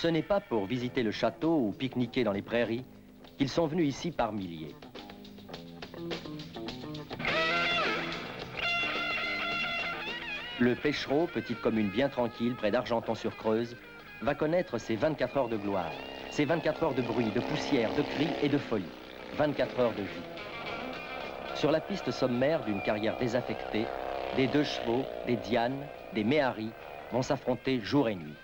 Ce n'est pas pour visiter le château ou pique-niquer dans les prairies qu'ils sont venus ici par milliers. Le Pêchereau, petite commune bien tranquille près d'Argenton-sur-Creuse, va connaître ses 24 heures de gloire, ses 24 heures de bruit, de poussière, de cris et de folie, 24 heures de vie. Sur la piste sommaire d'une carrière désaffectée, des 2 chevaux, des Dianes, des Méharis vont s'affronter jour et nuit.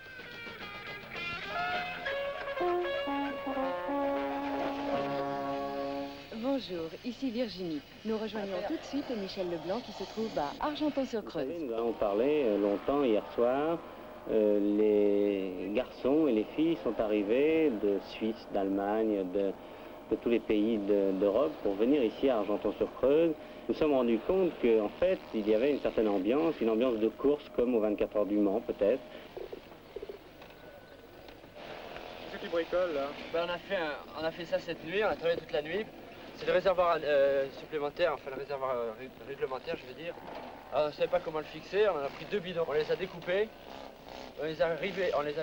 Bonjour, ici Virginie. Nous rejoignons tout de suite Michel Leblanc qui se trouve à Argenton-sur-Creuse. Nous avons parlé longtemps hier soir. Les garçons et les filles sont arrivés de Suisse, d'Allemagne, de tous les pays d'Europe pour venir ici à Argenton-sur-Creuse. Nous nous sommes rendus compte qu'en fait, il y avait une certaine ambiance, une ambiance de course comme aux 24 heures du Mans peut-être. Qu'est-ce que tu bricoles là? Ben, on a fait ça cette nuit, on a travaillé toute la nuit. C'est le réservoir supplémentaire, enfin le réservoir réglementaire je veux dire. Alors, on ne savait pas comment le fixer, on en a pris 2 bidons, on les a découpés, on les a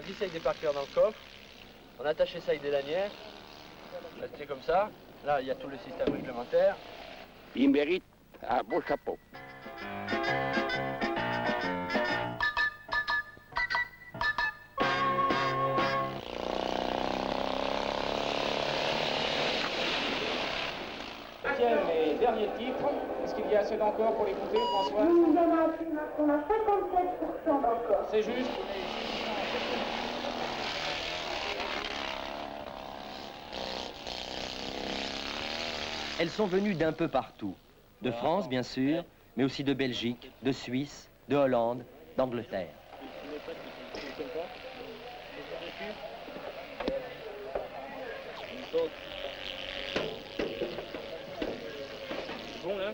vissés avec des parkers dans le coffre, on a attaché ça avec des lanières, c'était comme ça. Là il y a tout le système réglementaire. Il mérite un beau chapeau. Les derniers titres, est-ce qu'il y a assez d'encore pour les compter, François? On a 57% d'encore. C'est juste. Elles sont venues d'un peu partout. De France, bien sûr, mais aussi de Belgique, de Suisse, de Hollande, d'Angleterre. Bon, là?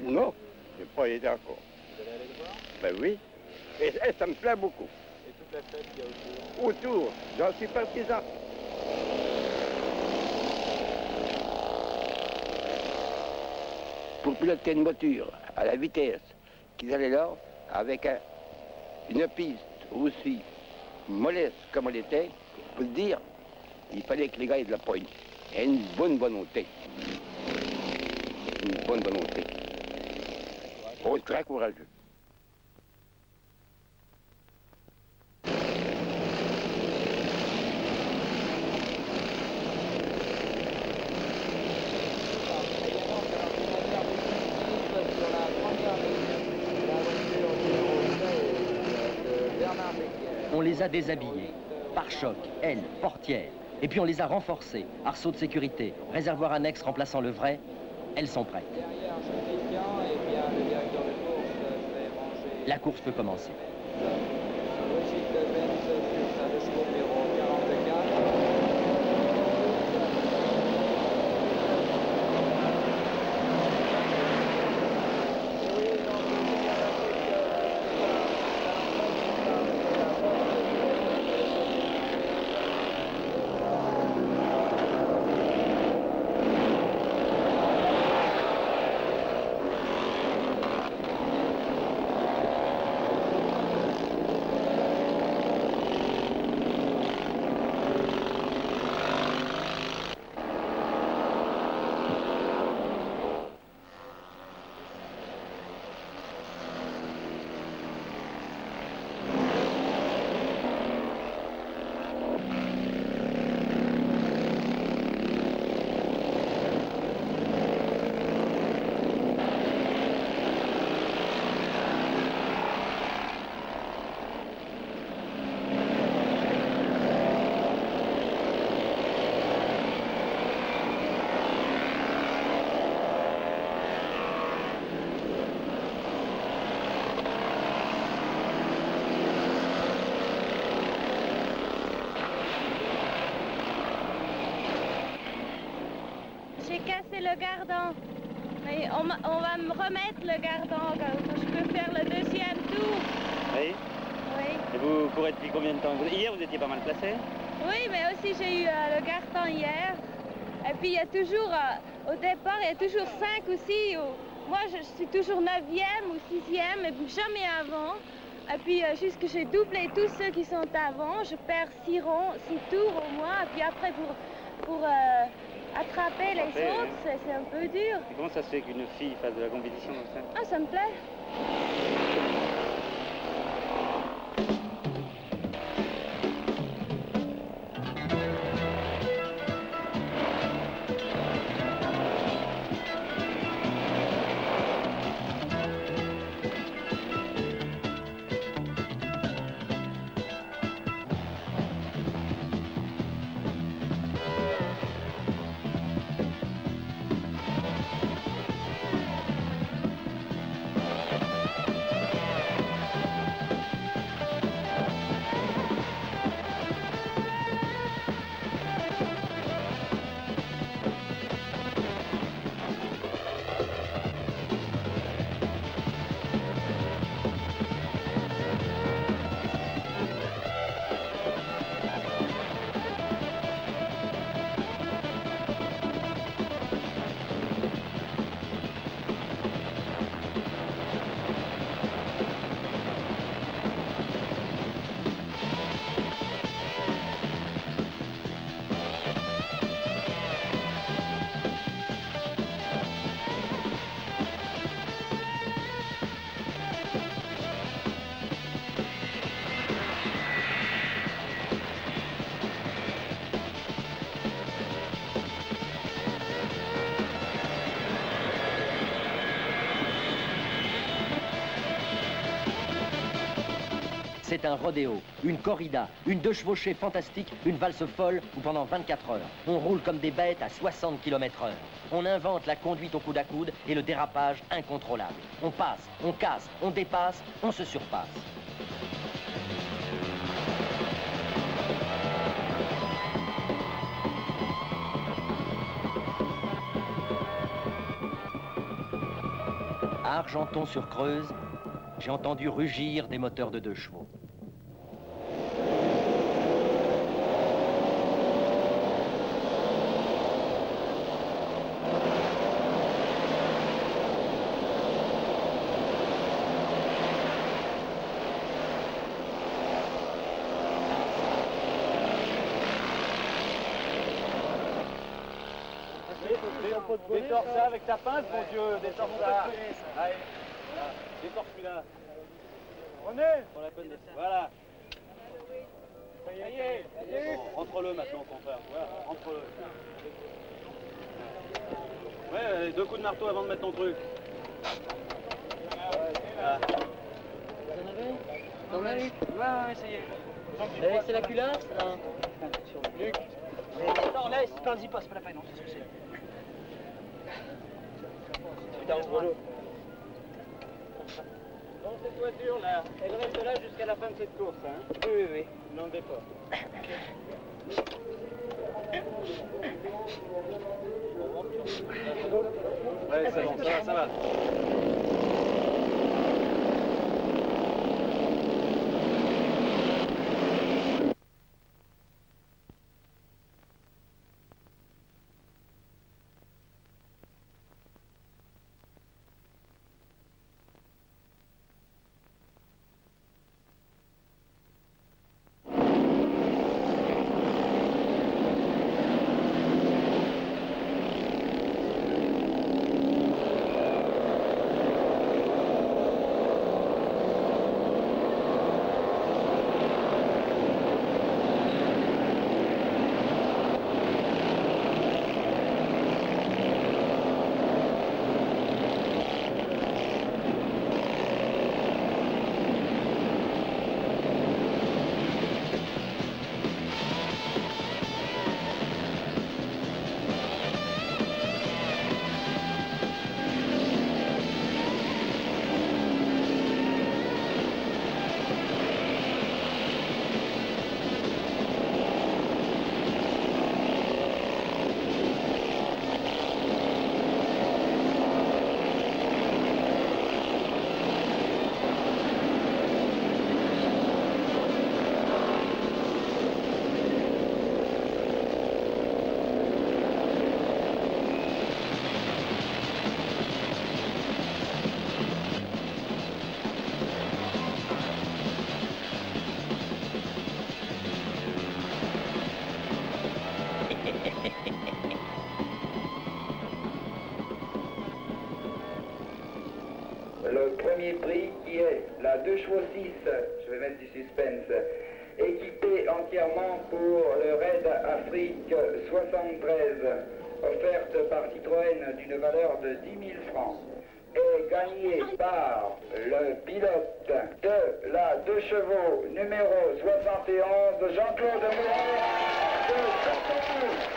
Non, je n'ai pas été encore. Vous allez aller le voir? Ben oui, et ça me plaît beaucoup. Et toute la fête qu'il y a autour? Autour, j'en suis partisan. Pour piloter une voiture à la vitesse qu'ils allaient là, avec une piste aussi mollesse comme elle était, pour le dire, il fallait que les gars aient de la poigne et une bonne volonté. Une bonne volonté. Oh, très courageux. On les a déshabillées, pare-chocs, ailes, portières, et puis on les a renforcées, arceaux de sécurité, réservoir annexe remplaçant le vrai, elles sont prêtes. Derrière, je suis Christian et bien le directeur de course, je vais ranger. La course peut commencer. Brigitte Benz sur sa chevaux numéro 44. J'ai cassé le gardon. Mais on va me remettre le gardon quand je peux faire le 2e tour. Oui. Oui. Et vous courez depuis combien de temps? Hier, vous étiez pas mal placé? Oui, mais aussi j'ai eu le gardon hier. Et puis il y a toujours, au départ, il y a toujours 5 ou 6. Moi, je suis toujours 9e ou 6e, mais jamais avant. Et puis, jusque j'ai doublé tous ceux qui sont avant. Je perds 6 tours au moins. Et puis après, pour attraper les autres, c'est un peu dur. Et comment ça se fait qu'une fille fasse de la compétition comme ça? Ah, ça me plaît. C'est un rodéo, une corrida, une deux chevauchée fantastique, une valse folle où pendant 24 heures, on roule comme des bêtes à 60 km/h. On invente la conduite au coude à coude et le dérapage incontrôlable. On passe, on casse, on dépasse, on se surpasse. À Argenton-sur-Creuse, j'ai entendu rugir des moteurs de 2 chevaux. Détors ça avec ta pince, mon Dieu, détors ça. Allez, détors celui-là. René, pour la peine de... Voilà. Ça y est, bon, rentre-le maintenant, confrère. Voilà, rentre-le. Ouais, 2 coups de marteau avant de mettre ton truc. Voilà. T'en as eu? Ouais, ça y est. C'est la culasse, là. Luc. Non, laisse, parle-y pas, c'est pas la peine, on sait ce que c'est. Putain, ouvre-le. Dans cette voiture là, elle reste là jusqu'à la fin de cette course, hein? Oui. N'en pas. Ouais, c'est bon, ça va. le premier prix qui est la 2 chevaux 6, je vais mettre du suspense, équipée entièrement pour le Raid Afrique 73, offerte par Citroën d'une valeur de 10 000 francs, est gagnée par le pilote de la 2 chevaux numéro 71, Jean-Claude Mouret de Châteauroux.